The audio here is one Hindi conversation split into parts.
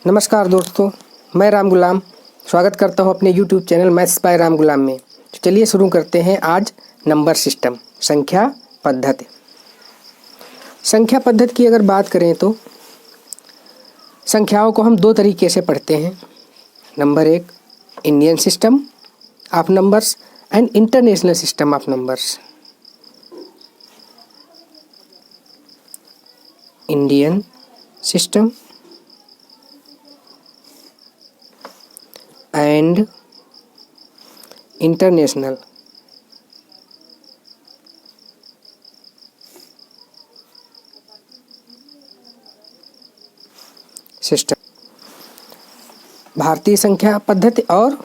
नमस्कार दोस्तों, मैं राम गुलाम स्वागत करता हूं अपने YouTube channel maths by Ram Gulam में। तो चलिए शुरू करते हैं आज नंबर सिस्टम संख्या पद्धति। संख्या पद्धति की अगर बात करें तो संख्याओं को हम दो तरीके से पढ़ते हैं। नंबर एक, Indian system of numbers and international system of numbers. Indian system and international system. भारतीय संख्या पद्धति और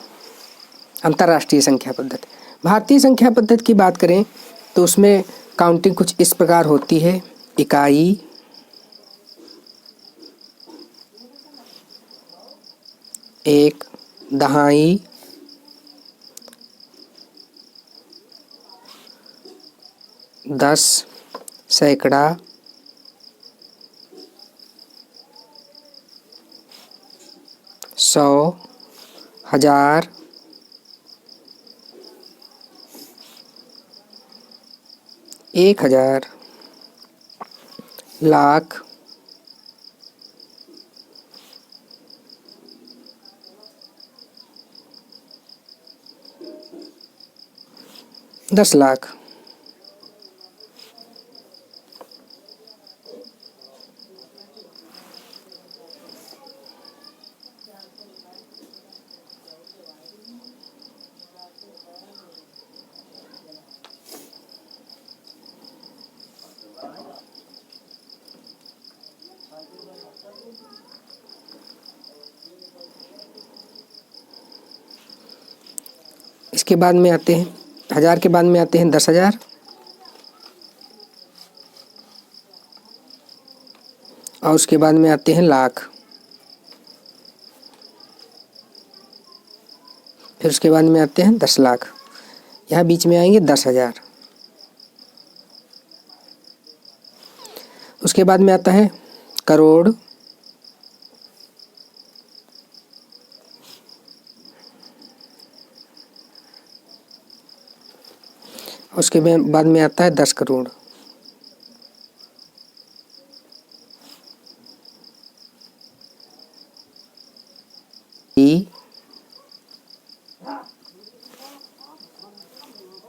अंतर्राष्ट्रीय संख्या पद्धति। भारतीय संख्या पद्धति की बात करें तो उसमें काउंटिंग कुछ इस प्रकार होती है: इकाई, एक, दहाई, दस, सैकड़ा, सौ, हजार, एक हजार, लाख, दस लाख। इसके बाद में आते हैं हजार के बाद में आते हैं 10,000 और उसके बाद में आते हैं लाख। फिर उसके बाद में आते हैं 10 लाख। यहाँ बीच में आएंगे 10,000। उसके बाद में आता है करोड़, उसके बाद में आता है 10 करोड़।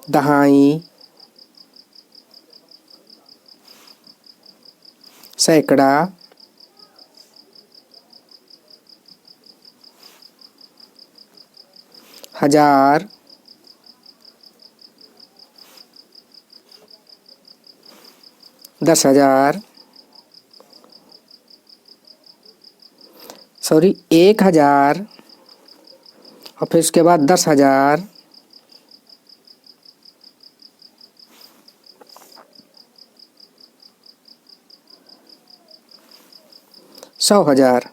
दहाई, सैकड़ा, हजार, दस हजार, सॉरी 1,000 और फिर उसके बाद 10,000, 100,000।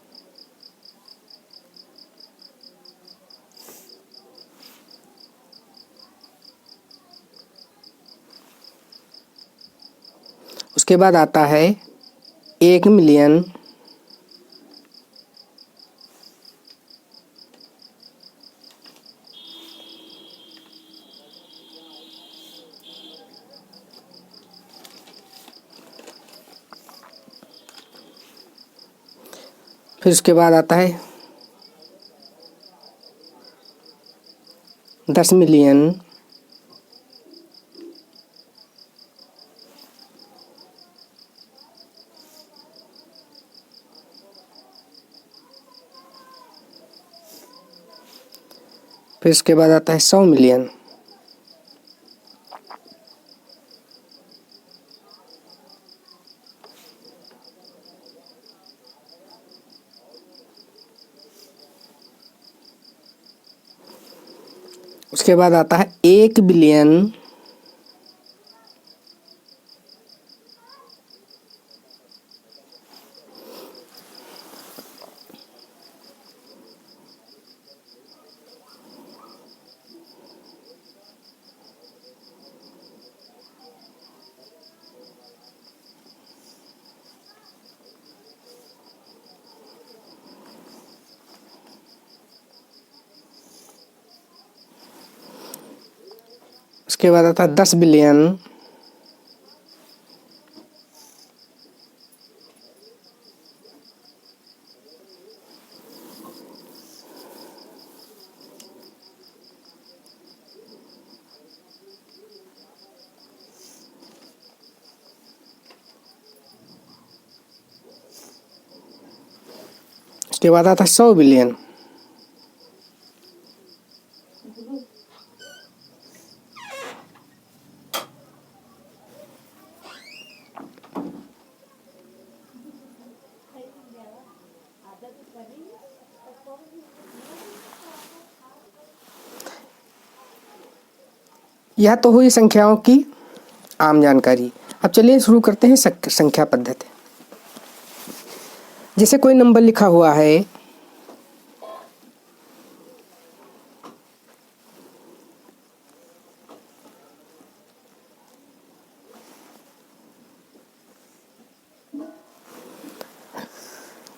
उसके बाद आता है 1,000,000, फिर उसके बाद आता है 10,000,000, फिर उसके बाद आता है 100,000,000। उसके बाद आता है 1,000,000,000, उसके बाद आता है 10 बिलियन, उसके बाद आता है 100 बिलियन, यह तो हुई संख्याओं की आम जानकारी। अब चलिए शुरू करते हैं संख्या पद्धति। जैसे कोई नंबर लिखा हुआ है,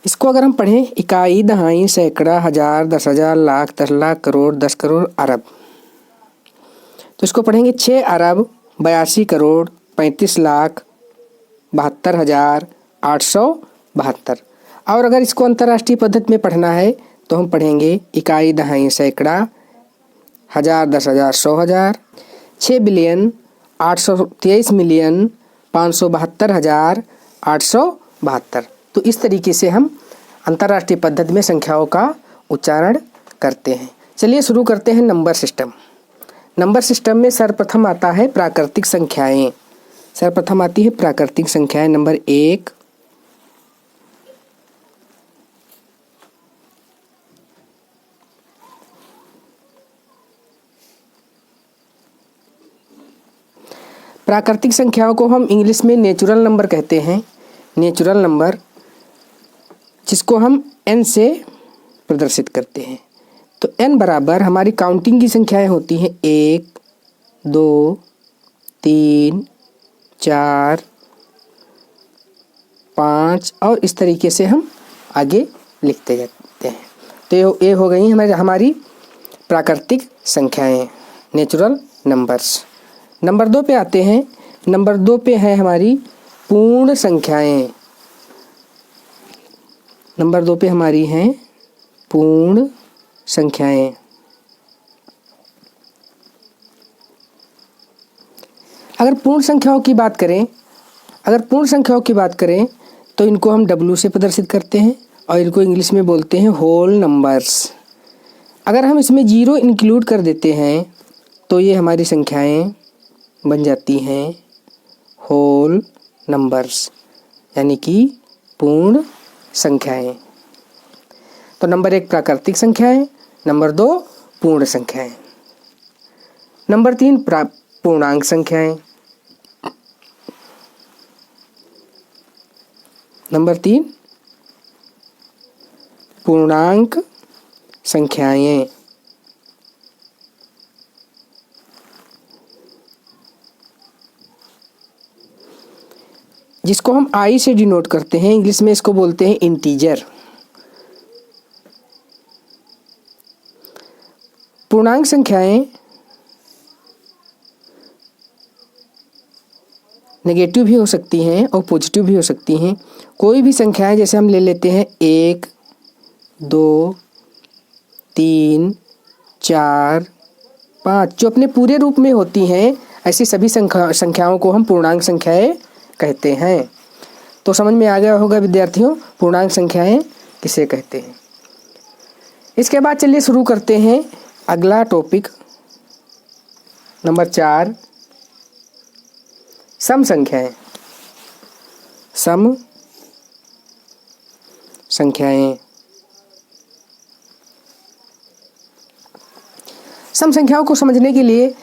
इसको अगर हम पढ़ें इकाई, दहाई, सैकड़ा, हजार, 10,000, लाख, 10 लाख, करोड़, 10 करोड़, अरब, तो इसको पढ़ेंगे 6 अरब 82 करोड़ 35 लाख 72,000 872। और अगर इसको अंतर्राष्ट्रीय पद्धति में पढ़ना है तो हम पढ़ेंगे इकाई, दहाई, सैकड़ा, हजार, 10,000, 100,000, 6 बिलियन 823 मिलियन 572,000 872। तो इस तरीके से हम अंतर्राष्ट्रीय पद्धति में संख्याओं का उच्चारण करते हैं। चलिए शुरू करते हैं नंबर सिस्टम। नंबर सिस्टम में सर्वप्रथम आता है प्राकृतिक संख्याएं। सर्वप्रथम आती है प्राकृतिक संख्याएं। नंबर 1, प्राकृतिक संख्याओं को हम इंग्लिश में नेचुरल नंबर कहते हैं। नेचुरल नंबर, जिसको हम n से प्रदर्शित करते हैं। तो n बराबर हमारी काउंटिंग की संख्याएं होती हैं 1, 2, 3, 4, 5 और इस तरीके से हम आगे लिखते जाते हैं। तो ये हो गई हमारी प्राकृतिक संख्याएं, नेचुरल नंबर्स। नंबर 2 पे आते हैं। नंबर 2 पे है हमारी पूर्ण संख्याएं। नंबर 2 पे हमारी हैं पूर्ण संख्याएं। अगर पूर्ण संख्याओं की बात करें तो इनको हम W से प्रदर्शित करते हैं और इनको इंग्लिश में बोलते हैं होल नंबर्स। अगर हम इसमें 0 इंक्लूड कर देते हैं तो ये हमारी संख्याएं बन जाती हैं होल नंबर्स, यानी कि पूर्ण संख्याएं। तो नंबर 1 प्राकृतिक संख्याएं, नंबर 2 पूर्ण संख्याएं, नंबर 3 पूर्णांक संख्याएं, नंबर 3 पूर्णांक संख्याएं। जिसको हम I से डिनोट करते हैं, इंग्लिश में इसको बोलते हैं इंटीजर। पूर्णांक संख्याएं नेगेटिव भी हो सकती हैं और पॉजिटिव भी हो सकती हैं। कोई भी संख्याएं जैसे हम ले लेते हैं 1, 2, 3, 4, 5, जो अपने पूरे रूप में होती हैं, ऐसी सभी संख्याओं को हम पूर्णांक संख्याएं कहते हैं। तो समझ में आ गया होगा विद्यार्थियों पूर्णांक संख्याएं किसे कहते हैं। इसके बाद चलिए शुरू करते हैं अगला टॉपिक, नंबर 4 सम संख्याएं। सम संख्याएं। सम संख्याओं को समझने के लिए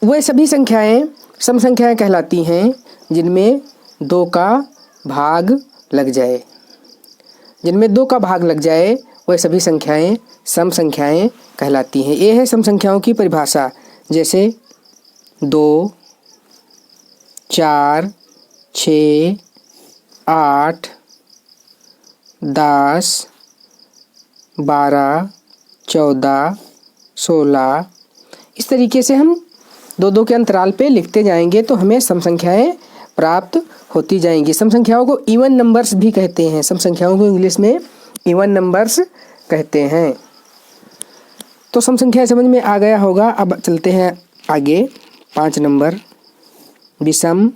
वे सभी संख्याएं सम संख्याएं कहलाती हैं जिनमें 2 का भाग लग जाए। जिनमें 2 का भाग लग जाए वह सभी संख्याएं सम संख्याएं कहलाती हैं। ये है सम संख्याओं की परिभाषा। जैसे 2, 4, 6, 8, 10, 12, 14, 16, इस तरीके से हम दो दो के अंतराल पे लिखते जाएंगे तो हमें सम संख्याएं प्राप्त होती जाएंगी। सम संख्याओं को इवन नंबर्स भी कहते हैं। सम संख्याओं को इंग्लिश में इवन नंबर्स कहते हैं। तो सम संख्याएं समझ में आ गया होगा। अब चलते हैं आगे 5 नंबर, विषम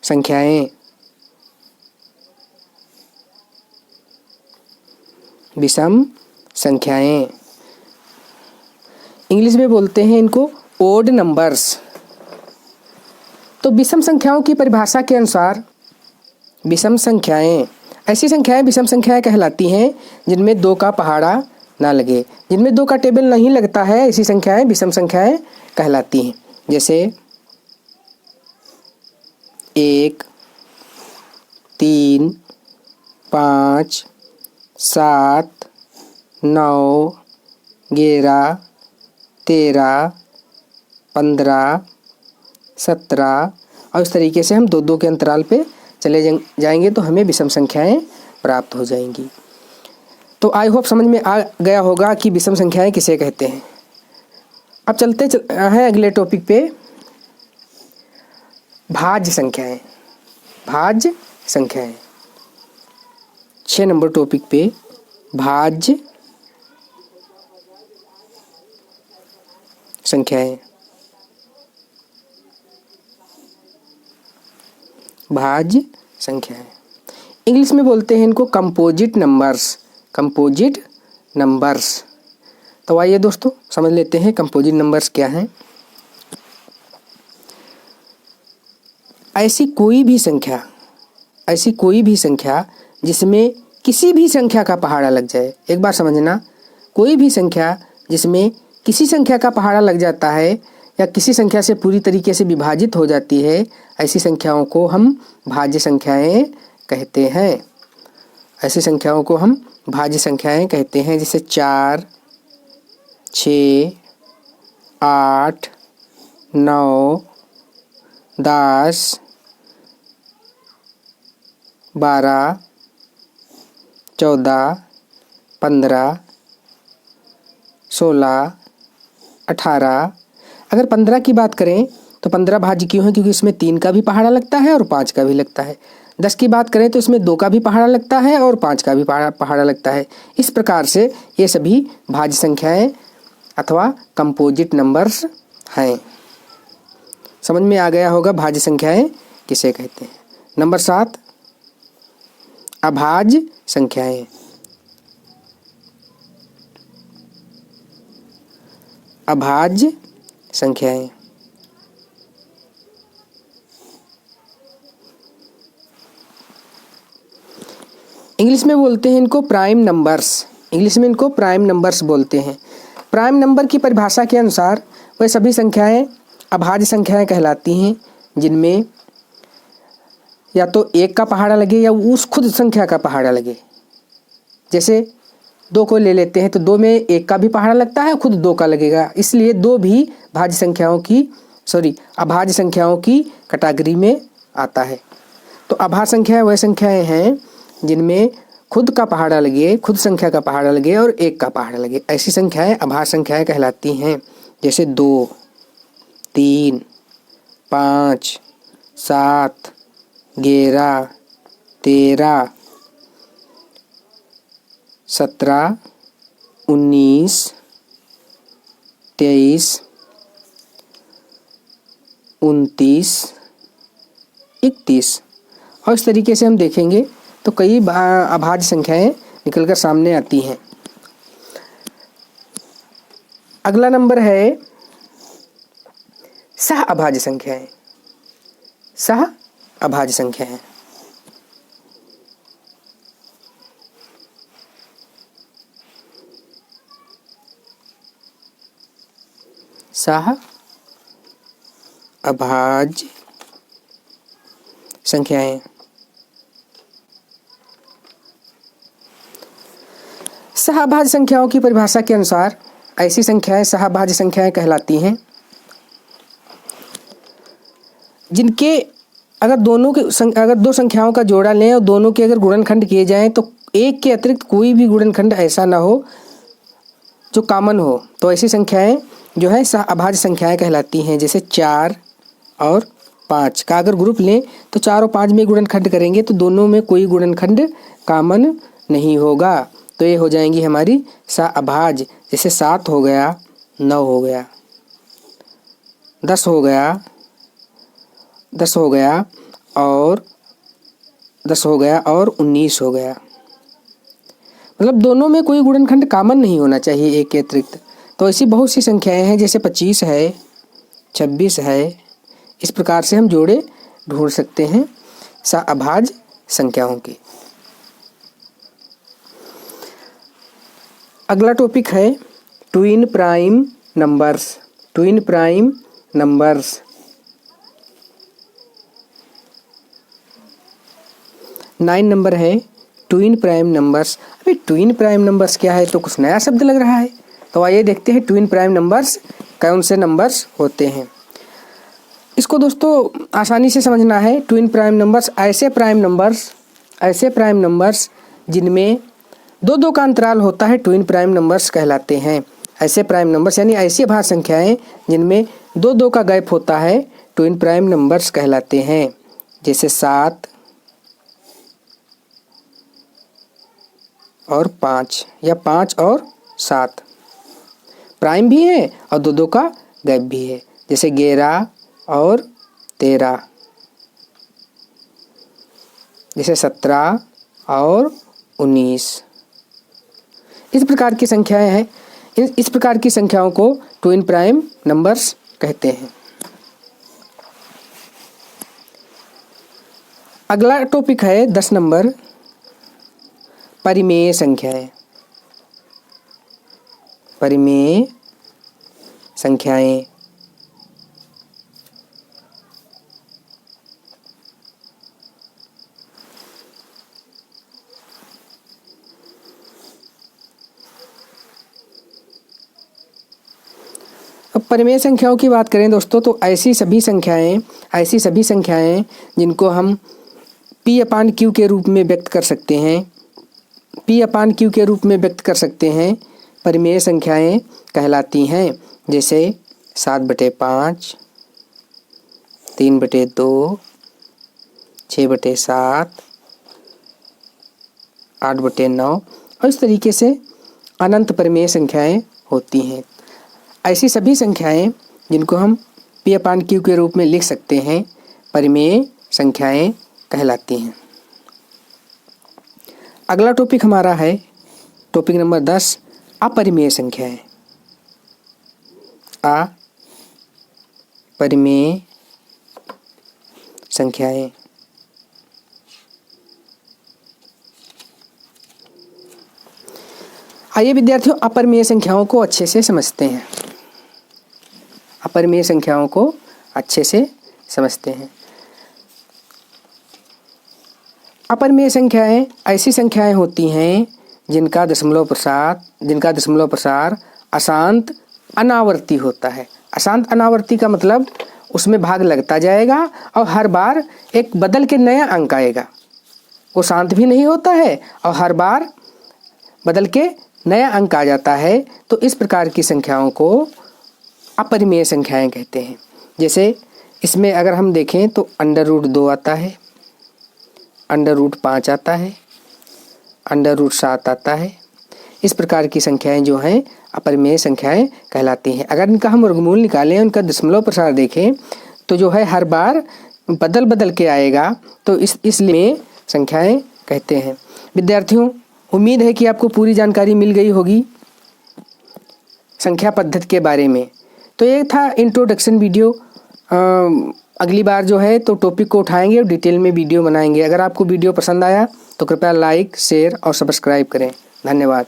संख्याएं। विषम संख्याएं इंग्लिश में बोलते हैं इनको ओड नंबर्स। तो विषम संख्याओं की परिभाषा के अनुसार विषम संख्याएं ऐसी संख्याएं विषम संख्याएं कहलाती हैं जिनमें 2 का पहाड़ा ना लगे। जिनमें 2 का टेबल नहीं लगता है ऐसी संख्याएं विषम संख्याएं कहलाती हैं। जैसे 1, 3, 5, 7, 9, 11, 13, 15, 17 और इस तरीके से हम 2-2 के अंतराल पे चले जाएंगे तो हमें विषम संख्याएं प्राप्त हो जाएंगी। तो आई होप समझ में आ गया होगा कि विषम संख्याएं किसे कहते हैं। अब चलते हैं अगले टॉपिक पे, भाज्य संख्याएं। भाज्य संख्याएं 6 नंबर टॉपिक पे भाज्य संख्याएं। भाज्य संख्याएं इंग्लिश में बोलते हैं इनको कंपोजिट नंबर्स। Composite numbers. तो आइए दोस्तों समझ लेते हैं कंपोजिट नंबर्स क्या हैं। ऐसी कोई भी संख्या जिसमें किसी भी संख्या का पहाड़ा लग जाए। एक बार समझना, कोई भी संख्या जिसमें किसी संख्या का पहाड़ा लग जाता है या किसी संख्या से पूरी तरीके से विभाजित हो जाती है, ऐसी संख्याओं को हम भाज्य संख्याएं कहते हैं। ऐसी संख्याओं को हम भाज्य संख्याएं कहते हैं। जैसे 4, 6, 8, 9, 10, 12, 14, 15, 16, 18। अगर 15 की बात करें तो 15 भाज्य क्यों है? क्योंकि इसमें 3 का भी पहाड़ा लगता है और 5 का भी लगता है। 10 की बात करें तो इसमें 2 का भी पहाड़ा लगता है और 5 का भी पहाड़ा लगता है। इस प्रकार से ये सभी भाज्य संख्याएं अथवा कंपोजिट नंबर्स हैं। समझ में आ गया होगा भाज्य संख्याएं किसे कहते हैं। नंबर 7 अभाज्य संख्याएं। अभाज्य संख्याएं इंग्लिश में बोलते हैं इनको प्राइम नंबर्स। इंग्लिश में इनको प्राइम नंबर्स बोलते हैं। प्राइम नंबर की परिभाषा के अनुसार वह सभी संख्याएं अभाज्य संख्याएं कहलाती हैं जिनमें या तो 1 का पहाड़ा लगे या उस खुद संख्या का पहाड़ा लगे। जैसे 2 को ले लेते हैं तो 2 में 1 का भी पहाड़ा लगता है, खुद 2 का लगेगा, इसलिए 2 भी अभाज्य संख्याओं की कैटेगरी में आता है। तो अभाज्य संख्याएं वह संख्याएं हैं जिनमें खुद का पहाड़ा लगे, खुद संख्या का पहाड़ा लगे और 1 का पहाड़ा लगे। ऐसी संख्याएं अभाज्य संख्याएं कहलाती हैं। जैसे 2, 3, 5, 7, 11, 13, 17, 19, 23, 29, 31 और इस तरीके से हम देखेंगे तो कई अभाज्य संख्याएं निकलकर सामने आती हैं। अगला नंबर है सह अभाज्य संख्याएं। सह अभाज्य संख्याएं सह अभाज्य संख्याएं सहअभाज्य संख्याओं की परिभाषा के अनुसार ऐसी संख्याएं सहअभाज्य संख्याएं कहलाती हैं जिनके अगर दो संख्याओं का जोड़ा लें और दोनों के अगर गुणनखंड किए जाएं तो एक के अतिरिक्त कोई भी गुणनखंड ऐसा ना हो जो कॉमन हो, तो ऐसी संख्याएं जो है सहअभाज्य संख्याएं कहलाती हैं। जैसे 4 और 5 का अगर ग्रुप लें तो 4 और 5 में गुणनखंड करेंगे तो दोनों में कोई गुणनखंड कॉमन नहीं होगा, तो ये हो जाएंगी हमारी सहअभाज्य। जैसे 7 हो गया, 9 हो गया, 10 हो गया, 10 हो गया और 10 हो गया और 19 हो गया। मतलब दोनों में कोई गुणनखंड कॉमन नहीं होना चाहिए एक के अतिरिक्त। तो ऐसी बहुत सी संख्याएं हैं, जैसे 25 है, 26 है। इस प्रकार से हम जोड़े ढूंढ सकते हैं सहअभाज्य संख्याओं की। अगला टॉपिक है twin prime numbers. Twin prime numbers 9 number है ट्विन प्राइम नंबर्स। अभी ट्विन प्राइम नंबर्स क्या है, तो कुछ नया शब्द लग रहा है। तो आइए देखते हैं ट्विन प्राइम नंबर्स कौन से नंबर्स होते हैं। इसको दोस्तों आसानी से समझना है। ट्विन प्राइम नंबर्स ऐसे प्राइम नंबर्स जिनमें 2-2 का अंतराल होता है, ट्विन प्राइम नंबर्स कहलाते हैं। ऐसे प्राइम नंबर्स यानी ऐसी अभाज्य संख्याएं जिनमें 2-2 का गैप होता है, ट्विन प्राइम नंबर्स कहलाते हैं। जैसे 7 और 5 या 5 और 7 प्राइम भी है और 2-2 का गैप भी है। जैसे 11 और 13, जैसे 17 और 19। इस प्रकार की संख्याएं हैं। इस प्रकार की संख्याओं को ट्विन प्राइम नंबर्स कहते हैं। अगला टॉपिक है 10 नंबर परिमेय संख्याएं। परिमेय संख्याएं अब परिमेय संख्याओं की बात करें दोस्तों, तो ऐसी सभी संख्याएं जिनको हम P/Q के रूप में व्यक्त कर सकते हैं, P/Q के रूप में व्यक्त कर सकते हैं, परिमेय संख्याएं कहलाती हैं। जैसे 7/5, 3/2, 6/7, 8/9 और इस तरीके से अनंत परिमेय संख्याएं होती हैं। ऐसी सभी संख्याएं जिनको हम P/Q के रूप में लिख सकते हैं, परिमेय संख्याएं कहलाती हैं। अगला टॉपिक हमारा है टॉपिक नंबर 10 अपरिमेय संख्याएं। अपरिमेय संख्याएं आइए विद्यार्थियों अपरिमेय संख्याओं को अच्छे से समझते हैं। अपरिमेय संख्याओं को अच्छे से समझते हैं। अपरिमेय संख्याएं ऐसी संख्याएं होती हैं जिनका दशमलव प्रसार अशांत अनावर्ती होता है। अशांत अनावर्ती का मतलब उसमें भाग लगता जाएगा और हर बार एक बदल के नया अंक आएगा। वो शांत भी नहीं होता है और हर बार बदल के नया अंक आ जाता है। तो इस प्रकार की संख्याओं को अपरिमेय संख्याएं कहते हैं। जैसे इसमें अगर हम देखें तो √2 आता है, √5 आता है, √7 आता है। इस प्रकार की संख्याएं जो हैं अपरिमेय संख्याएं कहलाती हैं। अगर इनका हम वर्गमूल निकालें, उनका दशमलव प्रसार देखें तो जो है हर बार बदल के आएगा, तो इसलिए संख्याएं कहते हैं। विद्यार्थियों उम्मीद है कि आपको पूरी जानकारी मिल गई होगी संख्या पद्धति के बारे में। तो ये था इंट्रोडक्शन वीडियो। अगली बार जो है तो टॉपिक को उठाएंगे और डिटेल में वीडियो बनाएंगे। अगर आपको वीडियो पसंद आया तो कृपया लाइक, शेयर और सब्सक्राइब करें। धन्यवाद।